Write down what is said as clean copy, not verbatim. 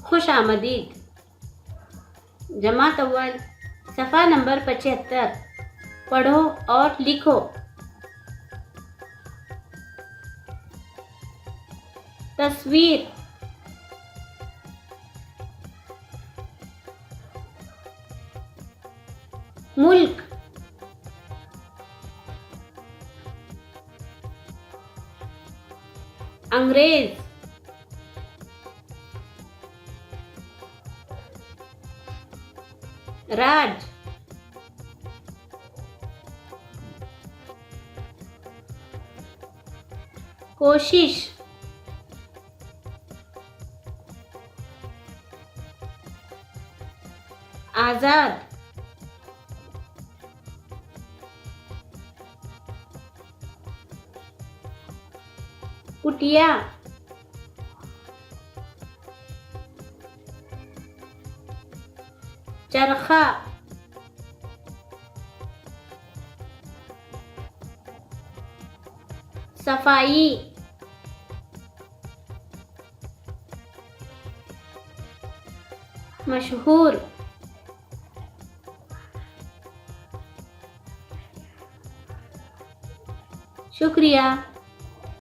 खुश आमदीद। जमात अव्वल सफ़ा नंबर 75। पढ़ो और लिखो। तस्वीर, मुल्क, अंग्रेज, राज, कोशिश, आजाद, कुटिया, चरखा, सफाई, मशहूर, शुक्रिया।